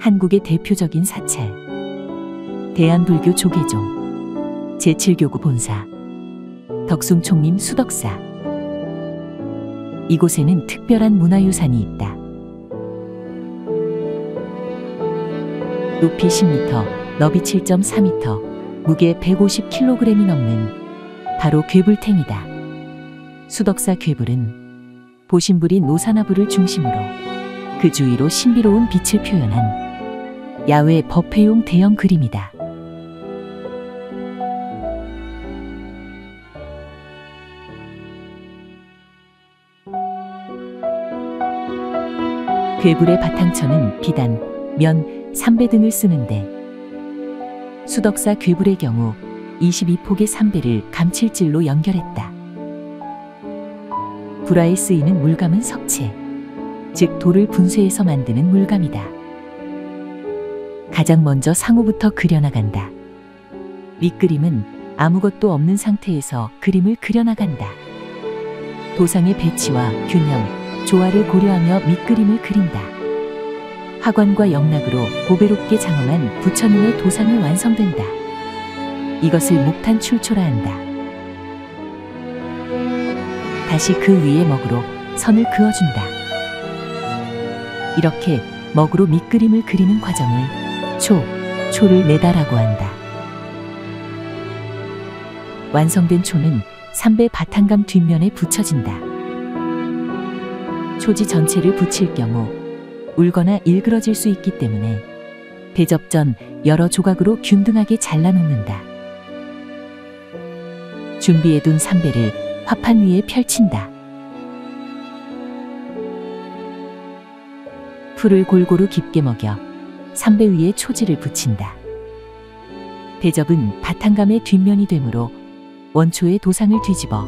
한국의 대표적인 사찰, 대한불교 조계종 제7교구 본사, 덕숭총림 수덕사. 이곳에는 특별한 문화유산이 있다. 높이 10m, 너비 7.4m, 무게 150kg이 넘는 바로 괴불탱이다. 수덕사 괴불은 보신불인 노사나불을 중심으로 그 주위로 신비로운 빛을 표현한 야외 법회용 대형 그림이다. 괴불의 바탕천은 비단, 면, 삼배 등을 쓰는데 수덕사 괴불의 경우 22폭의 삼배를 감칠질로 연결했다. 불화에 쓰이는 물감은 석체, 즉 돌을 분쇄해서 만드는 물감이다. 가장 먼저 상호부터 그려나간다. 밑그림은 아무것도 없는 상태에서 그림을 그려나간다. 도상의 배치와 균형, 조화를 고려하며 밑그림을 그린다. 화관과 영락으로 보배롭게 장엄한 부처님의 도상이 완성된다. 이것을 목탄 출초라 한다. 다시 그 위에 먹으로 선을 그어준다. 이렇게 먹으로 밑그림을 그리는 과정을 초를 내다라고 한다. 완성된 초는 삼배 바탕감 뒷면에 붙여진다. 초지 전체를 붙일 경우 울거나 일그러질 수 있기 때문에 배접 전 여러 조각으로 균등하게 잘라놓는다. 준비해둔 삼배를 화판 위에 펼친다. 풀을 골고루 깊게 먹여 삼배 위에 초지를 붙인다. 배접은 바탕감의 뒷면이 되므로 원초의 도상을 뒤집어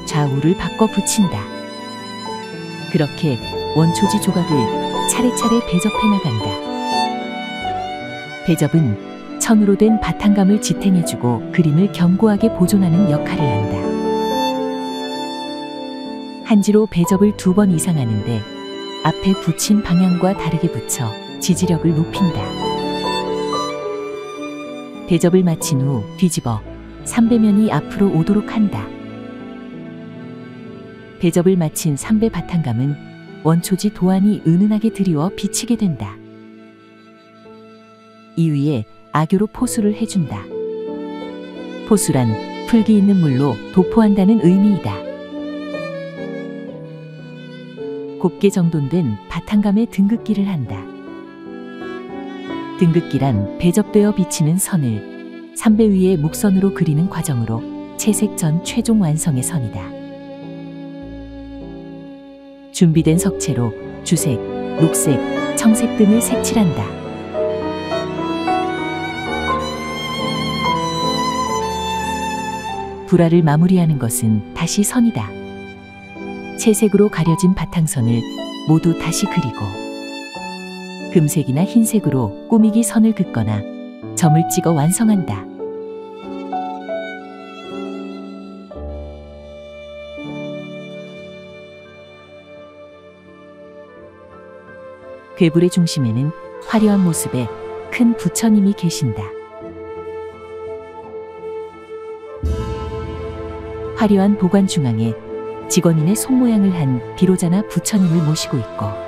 좌우를 바꿔 붙인다. 그렇게 원초지 조각을 차례차례 배접해 나간다. 배접은 천으로 된 바탕감을 지탱해주고 그림을 견고하게 보존하는 역할을 한다. 한지로 배접을 2번 이상 하는데 앞에 붙인 방향과 다르게 붙여 지지력을 높인다. 배접을 마친 후 뒤집어 삼배면이 앞으로 오도록 한다. 배접을 마친 삼배 바탕감은 원초지 도안이 은은하게 드리워 비치게 된다. 이 위에 아교로 포수를 해준다. 포수란 풀기 있는 물로 도포한다는 의미이다. 곱게 정돈된 바탕감에 등극기를 한다. 등극기란 배접되어 비치는 선을 삼배 위에 목선으로 그리는 과정으로 채색 전 최종 완성의 선이다. 준비된 석체로 주색, 녹색, 청색 등을 색칠한다. 불화를 마무리하는 것은 다시 선이다. 채색으로 가려진 바탕선을 모두 다시 그리고 금색이나 흰색으로 꾸미기 선을 긋거나 점을 찍어 완성한다. 괴불의 중심에는 화려한 모습의 큰 부처님이 계신다. 화려한 보관 중앙에 직원인의 손모양을 한 비로자나 부처님을 모시고 있고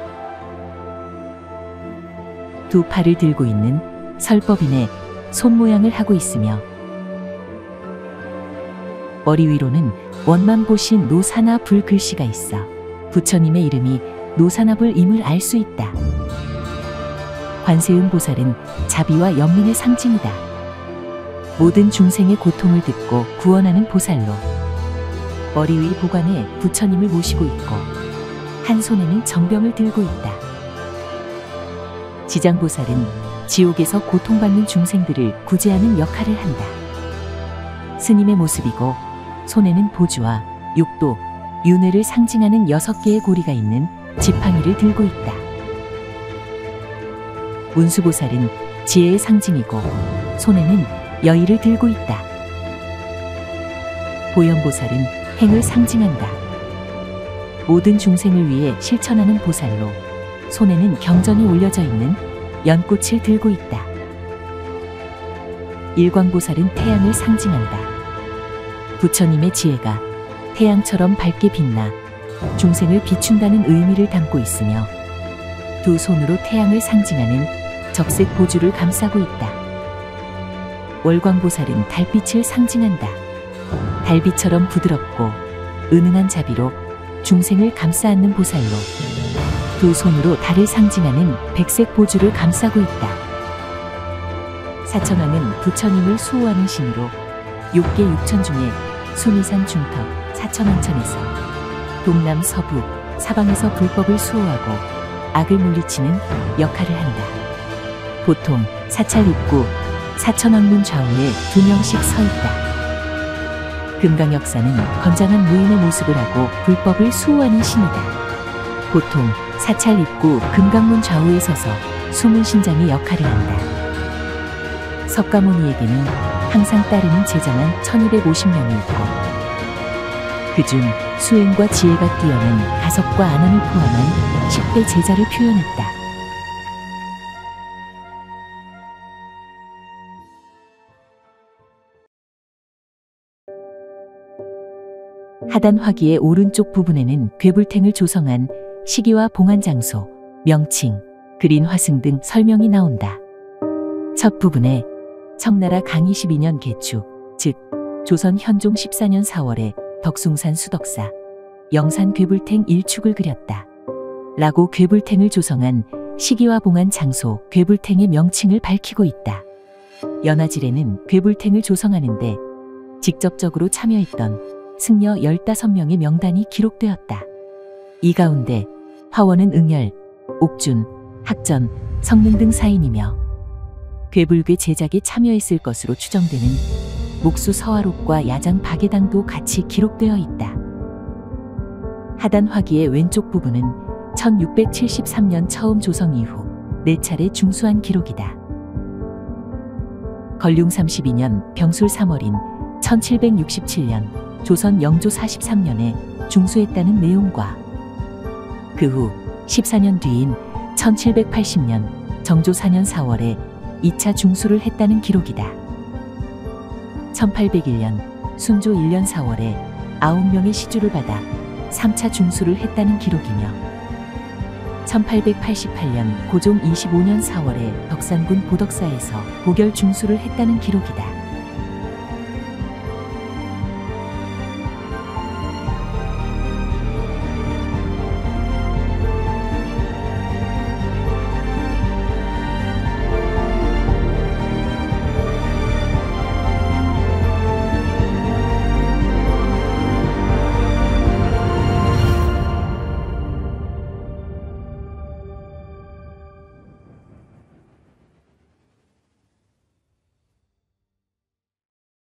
두 팔을 들고 있는 설법인의 손모양을 하고 있으며 머리 위로는 원만보신 노사나 불 글씨가 있어 부처님의 이름이 노사나불임을 알 수 있다. 관세음 보살은 자비와 연민의 상징이다. 모든 중생의 고통을 듣고 구원하는 보살로 머리 위 보관에 부처님을 모시고 있고 한 손에는 정병을 들고 있다. 지장보살은 지옥에서 고통받는 중생들을 구제하는 역할을 한다. 스님의 모습이고 손에는 보주와 육도, 윤회를 상징하는 6개의 고리가 있는 지팡이를 들고 있다. 문수보살은 지혜의 상징이고 손에는 여의를 들고 있다. 보현보살은 행을 상징한다. 모든 중생을 위해 실천하는 보살로 손에는 경전이 올려져 있는 연꽃을 들고 있다. 일광보살은 태양을 상징한다. 부처님의 지혜가 태양처럼 밝게 빛나 중생을 비춘다는 의미를 담고 있으며 두 손으로 태양을 상징하는 적색 보주를 감싸고 있다. 월광보살은 달빛을 상징한다. 달빛처럼 부드럽고 은은한 자비로 중생을 감싸 안는 보살로 두 손으로 달을 상징하는 백색 보주를 감싸고 있다. 사천왕은 부처님을 수호하는 신으로 6개 6천 중에 수미산 중턱 사천왕천에서 동남 서북 사방에서 불법을 수호하고 악을 물리치는 역할을 한다. 보통 사찰 입구 사천왕문 좌우에 2명씩 서 있다. 금강역사는 건장한 무인의 모습을 하고 불법을 수호하는 신이다. 보통 사찰 입구 금강문 좌우에 서서 숨은 신장의 역할을 한다. 석가모니에게는 항상 따르는 제자만 1250명이 있고 그중 수행과 지혜가 뛰어난 가섭과 안암을 포함한 10대 제자를 표현했다. 하단 화기의 오른쪽 부분에는 괴불탱을 조성한 시기와 봉안 장소, 명칭, 그린 화승 등 설명이 나온다. 첫 부분에 청나라 강 22년 개축, 즉 조선 현종 14년 4월에 덕숭산 수덕사, 영산 괴불탱 1축을 그렸다. 라고 괴불탱을 조성한 시기와 봉안 장소, 괴불탱의 명칭을 밝히고 있다. 연화질에는 괴불탱을 조성하는데 직접적으로 참여했던 승려 15명의 명단이 기록되었다. 이 가운데 화원은 응열, 옥준, 학전, 성능 등 사인이며 괴불괴 제작에 참여했을 것으로 추정되는 목수 서화록과 야장 박예당도 같이 기록되어 있다. 하단 화기의 왼쪽 부분은 1673년 처음 조성 이후 4차례 중수한 기록이다. 걸륭 32년 병술 3월인 1767년 조선 영조 43년에 중수했다는 내용과 그 후 14년 뒤인 1780년 정조 4년 4월에 2차 중수를 했다는 기록이다. 1801년 순조 1년 4월에 9명의 시주를 받아 3차 중수를 했다는 기록이며 1888년 고종 25년 4월에 덕산군 보덕사에서 보결 중수를 했다는 기록이다.